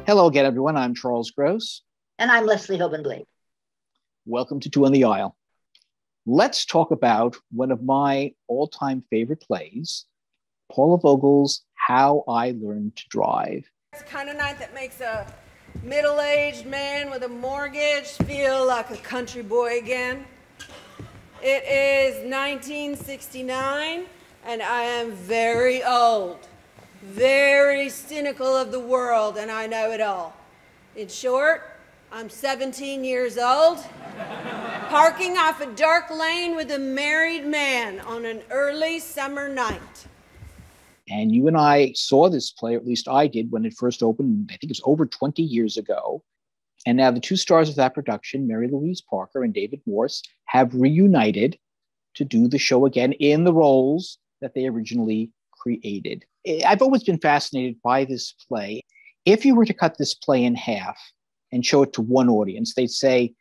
Hello again, everyone. I'm Charles Gross. And I'm Leslie Hoban. Welcome to Two on the Aisle. Let's talk about one of my all-time favorite plays, Paula Vogel's How I Learned to Drive. It's the kind of night that makes a middle-aged man with a mortgage feel like a country boy again. It is 1969, and I am very old. Very cynical of the world, and I know it all. In short, I'm 17 years old, parking off a dark lane with a married man on an early summer night. And you and I saw this play, or at least I did, when it first opened. I think it was over 20 years ago. And now the two stars of that production, Mary-Louise Parker and David Morse, have reunited to do the show again in the roles that they originally created. I've always been fascinated by this play. If you were to cut this play in half and show it to one audience, they'd say,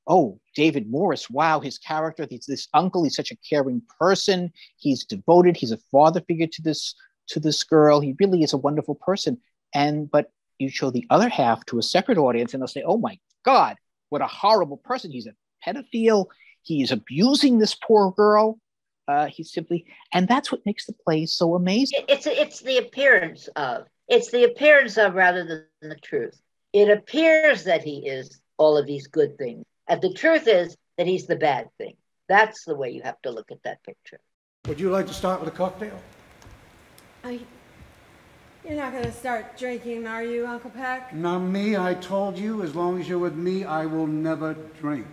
oh, David Morse, wow, his character, he's this uncle, he's such a caring person, he's devoted, he's a father figure to this girl, he really is a wonderful person. But you show the other half to a separate audience and they'll say, oh my God, what a horrible person. He's a pedophile, he's abusing this poor girl. And that's what makes the play so amazing. It's the appearance of. It's the appearance of rather than the truth. It appears that he is all of these good things. And the truth is that he's the bad thing. That's the way you have to look at that picture. Would you like to start with a cocktail? You're not going to start drinking, are you, Uncle Peck? Not me. I told you, as long as you're with me, I will never drink.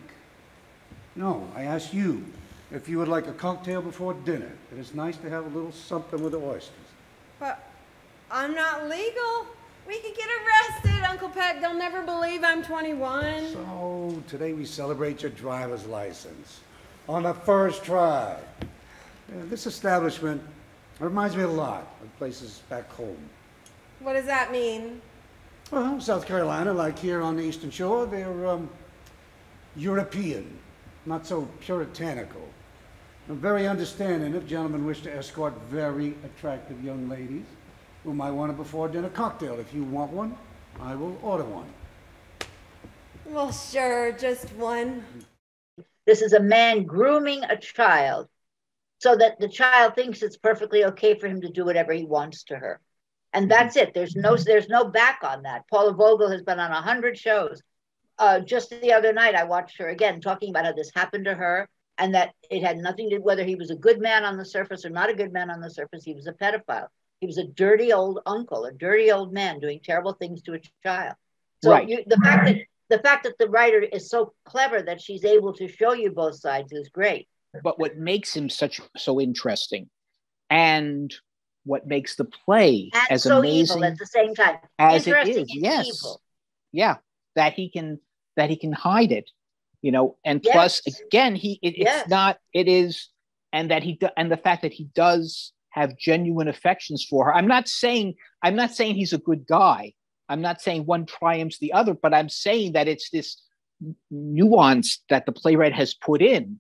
No, I asked you if you would like a cocktail before dinner. It is nice to have a little something with the oysters. But I'm not legal. We could get arrested, Uncle Peck. They'll never believe I'm 21. So, today we celebrate your driver's license on the first try. This establishment reminds me a lot of places back home. What does that mean? Well, South Carolina, like here on the Eastern Shore, they're European, not so puritanical. I'm very understanding if gentlemen wish to escort very attractive young ladies who might want a before dinner cocktail. If you want one, I will order one. Well, sure, just one. This is a man grooming a child so that the child thinks it's perfectly okay for him to do whatever he wants to her. And that's it. There's no back on that. Paula Vogel has been on 100 shows. Just the other night, I watched her again talking about how this happened to her and that it had nothing to do whether he was a good man on the surface or not a good man on the surface. He was a pedophile. He was a dirty old uncle, a dirty old man doing terrible things to a child. So right. The fact that the writer is so clever that she's able to show you both sides is great. But what makes him so interesting, and what makes the play and as so amazing evil at the same time, as it is, yes, evil. Yeah, that he can hide it, and yes. Plus again, and the fact that he does have genuine affections for her. I'm not saying he's a good guy. I'm not saying one triumphs the other, but I'm saying that it's this nuance that the playwright has put in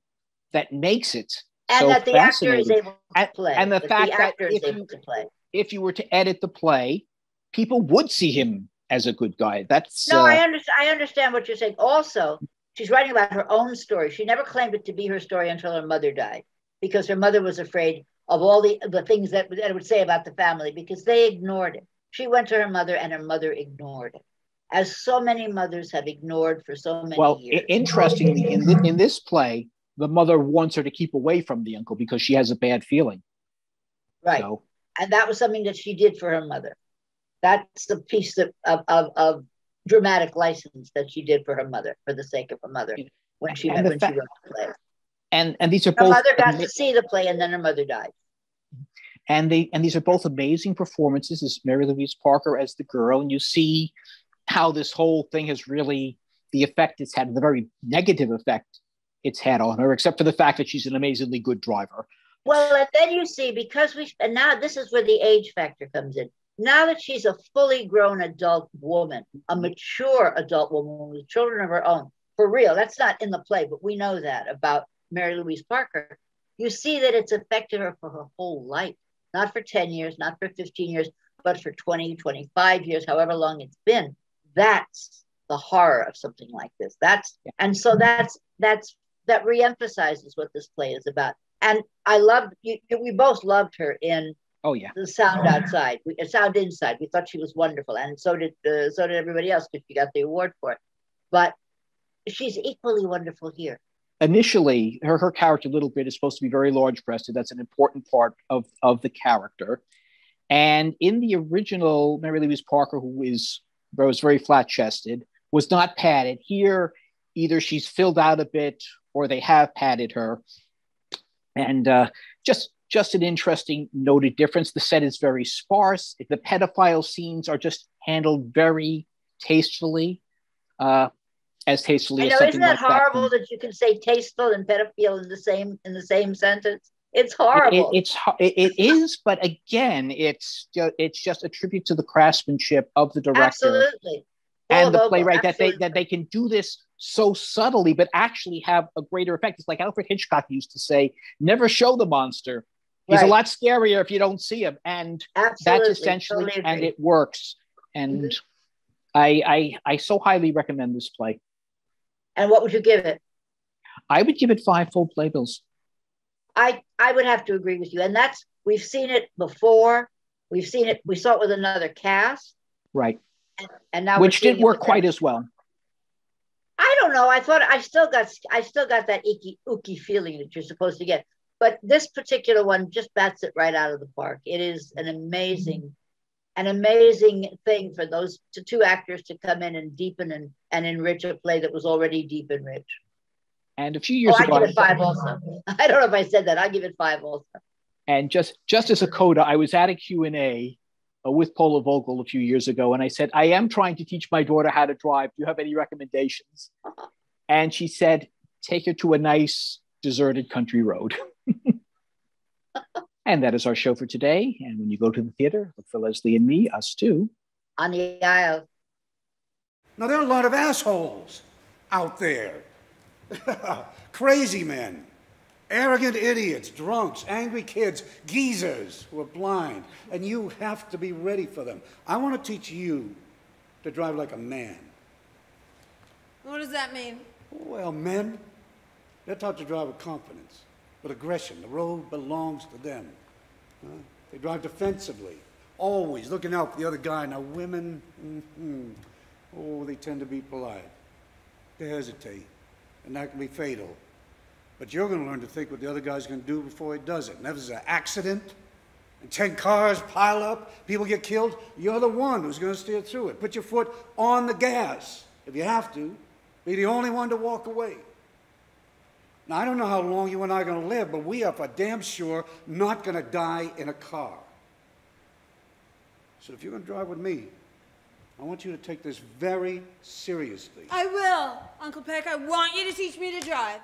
that makes it and so that the actor is able to play. And the fact that if you were to edit the play, people would see him as a good guy. That's I understand what you're saying. Also, she's writing about her own story. She never claimed it to be her story until her mother died, because her mother was afraid of all the things that it would say about the family, because they ignored it. She went to her mother and her mother ignored it, as so many mothers have ignored for so many years. Interestingly, in this play, the mother wants her to keep away from the uncle because she has a bad feeling. Right. And that was something that she did for her mother. That's the piece of dramatic license that she did for her mother, for the sake of her mother, when she wrote the play. And these are her mother got to see the play, and then her mother died. And these are both amazing performances. This Mary-Louise Parker as the girl, and you see how this whole thing has really, the effect it's had, the very negative effect it's had on her, except for the fact that she's an amazingly good driver. Well, and then you see, and now this is where the age factor comes in. now that she's a fully grown adult woman, a mature adult woman with children of her own, for real, that's not in the play, but we know that about Mary-Louise Parker. You see that it's affected her for her whole life, not for 10 years, not for 15 years, but for 20, 25 years, however long it's been. That's the horror of something like this. And so that reemphasizes what this play is about. And I loved, we both loved her in The Sound Outside, Sound Inside. We thought she was wonderful, and so did everybody else, because she got the award for it. But she's equally wonderful here. Initially, her character, Little Bit, is supposed to be very large-breasted. That's an important part of the character. And in the original, Mary-Louise Parker, who was very flat-chested, was not padded. Here, either she's filled out a bit or they have padded her. And just an interesting noted difference. The set is very sparse. The pedophile scenes are just handled very tastefully, as tastefully as something isn't that like horrible that you can say tasteful and pedophile in the same sentence? It's horrible. It is, but again, it's just a tribute to the craftsmanship of the director. Absolutely. And the playwright, that they can do this so subtly, but actually have a greater effect. It's like Alfred Hitchcock used to say, never show the monster. He's a lot scarier if you don't see him. And that's essentially, totally, and it works. And I so highly recommend this play. And what would you give it? I would give it 5 full playbills. I would have to agree with you. And we've seen it before. We saw it with another cast. Right. And now which didn't work quite as well. I don't know. I thought I still got that icky feeling that you're supposed to get. But this particular one just bats it right out of the park. It is an amazing thing for those two actors to come in and deepen and enrich a play that was already deep and rich. And a few years ago, I give it 5 also. I don't know if I said that. I give it 5 also. And just as a coda, I was at a Q&A with Paula Vogel a few years ago, and I said, I am trying to teach my daughter how to drive. Do you have any recommendations? And she said, take her to a nice deserted country road. And that is our show for today. And when you go to the theater, look for Leslie and me, us too. On the aisle. Now, there are a lot of assholes out there. Crazy men, arrogant idiots, drunks, angry kids, geezers who are blind. And you have to be ready for them. I want to teach you to drive like a man. What does that mean? Well, men, they're taught to drive with confidence, with aggression. The road belongs to them. They drive defensively, always looking out for the other guy. Now, women, they tend to be polite. They hesitate, and that can be fatal. But you're going to learn to think what the other guy's going to do before he does it. And if there's an accident, and 10 cars pile up, people get killed, you're the one who's going to steer through it. Put your foot on the gas, if you have to. Be the only one to walk away. Now, I don't know how long you and I are going to live, but we are for damn sure not going to die in a car. So if you're going to drive with me, I want you to take this very seriously. I will, Uncle Peck. I want you to teach me to drive.